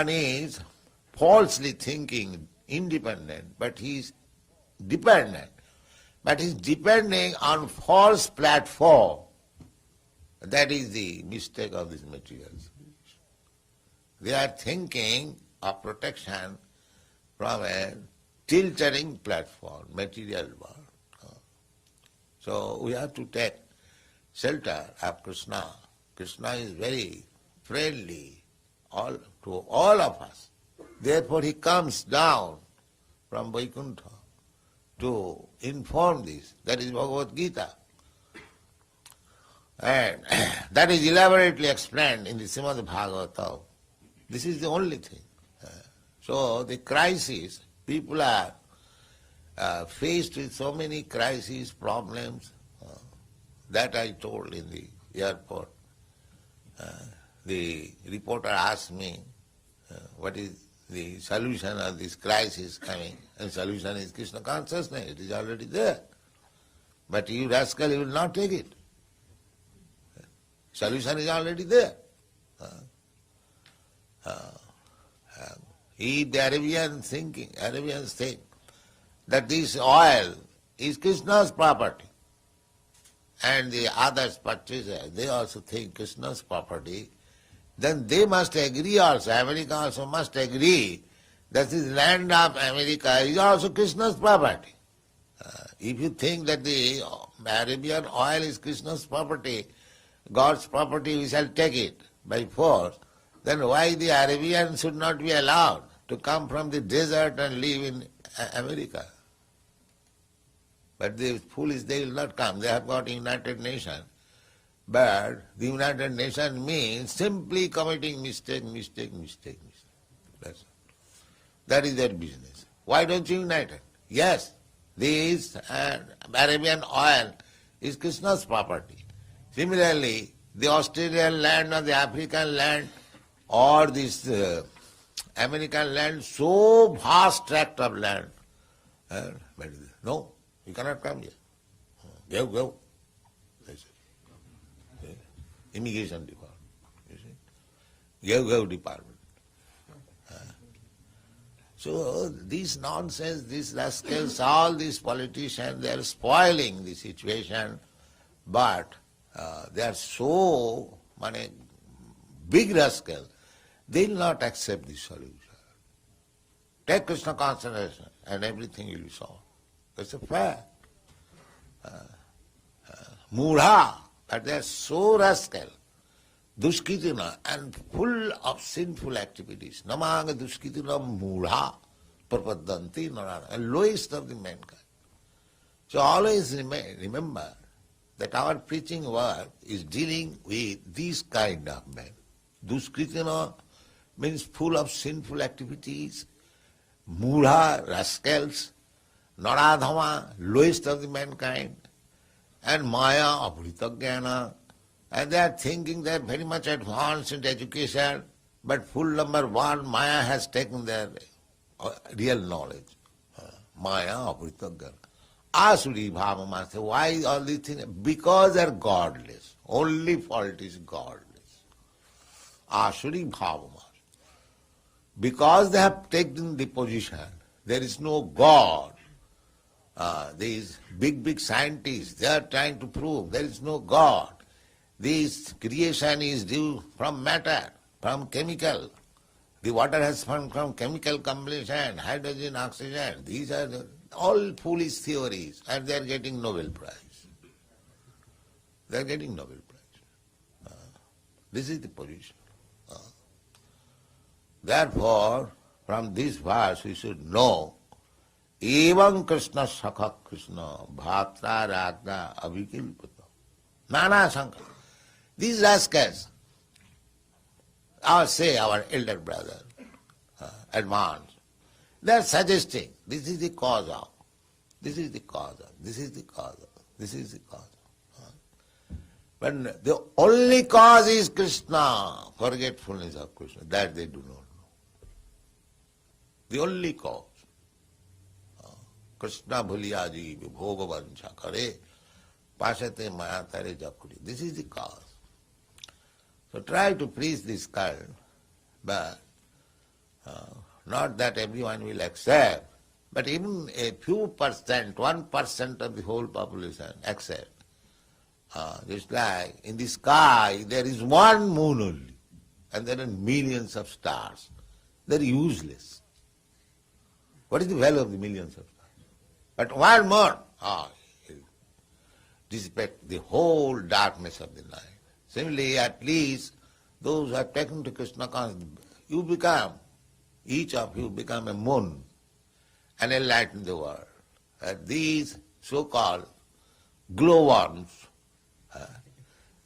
one is falsely thinking independent, but he is dependent. But he is depending on false platform. That is the mistake of these materials. They are thinking of protection from a tilting platform, material world. So we have to take shelter of Krishna. Krishna is very friendly to all of us. Therefore he comes down from Vaikuntha to inform this. That is Bhagavad Gita. And that is elaborately explained in the Srimad Bhagavatam. This is the only thing. So the crisis, people are faced with so many crises, problems, that I told in the airport. The reporter asked me, what is the solution of this crisis coming? And solution is Krishna consciousness, it is already there. But you rascal, you will not take it. Solution is already there. If the Arabians think that this oil is Krishna's property, and the others purchasers, they also think Krishna's property, then they must agree also, America also must agree that this land of America is also Krishna's property. If you think that the Arabian oil is Krishna's property, God's property, we shall take it by force, then why the Arabians should not be allowed to come from the desert and live in America? But the foolish, they will not come. They have got United Nations. But the United Nations means simply committing mistake. That's all. That is their business. Why don't you unite it? Yes, this Arabian oil is Krishna's property. Similarly, the Australian land or the African land or this American land, so vast tract of land. But no, you cannot come here. Go. Immigration department. You see? Go department. So this nonsense, these rascals, all these politicians, they are spoiling the situation, but they are so big rascals, they will not accept this solution. Take Krishna concentration and everything will be solved. That's a fact. Mudha, but they are so rascal, dushkitina, and full of sinful activities. Namanga dushkitina mudha prapadanti narana, and lowest of the mankind. So always remember that our preaching work is dealing with these kind of men. Dushkitina means full of sinful activities, mudha, rascals, naradhama, lowest of the mankind, and maya, apritagana, and they are thinking they are very much advanced in education, but full number one, maya has taken their real knowledge. Maya, apritagana. Asuri bhavamasa. Why all these things? Because they are godless. Only fault is godless. Asuri bhavamasa. Because they have taken the position, there is no God. These big scientists, they are trying to prove there is no God. This creation is due from matter, from chemical. The water has come from chemical combination, hydrogen, oxygen. These are all foolish theories, and they are getting Nobel Prize. They are getting Nobel Prize. This is the position. Therefore, from this verse we should know, Evam Krishna Sakha Krishna Bhatra Ragna Avikilpata Nana Sankara. These rascals, our elder brother, advanced, they are suggesting this is the cause of, this is the cause of, this is the cause of, this is the cause of. But the only cause is Krishna, forgetfulness of Krishna. That they do not know. The only cause. Krishna bhuliyaji bhogavancha kare pasate maya tare jakuri. This is the cause. So try to preach this kind, but Not that everyone will accept, but even a few percent, 1% of the whole population accept. Just like in the sky there is one moon only, and there are millions of stars. They are useless. What is the value of the millions of stars? But one moon, it dissipate the whole darkness of the night. Similarly, at least those who have taken to Krishna consciousness, each of you become a moon and enlighten the world. These so-called glowworms,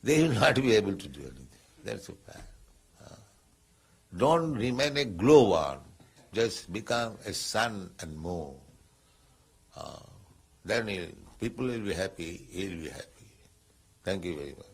they will not be able to do anything. That's a fact. Don't remain a glowworm, just become a sun and moon. Then people will be happy, he will be happy. Thank you very much.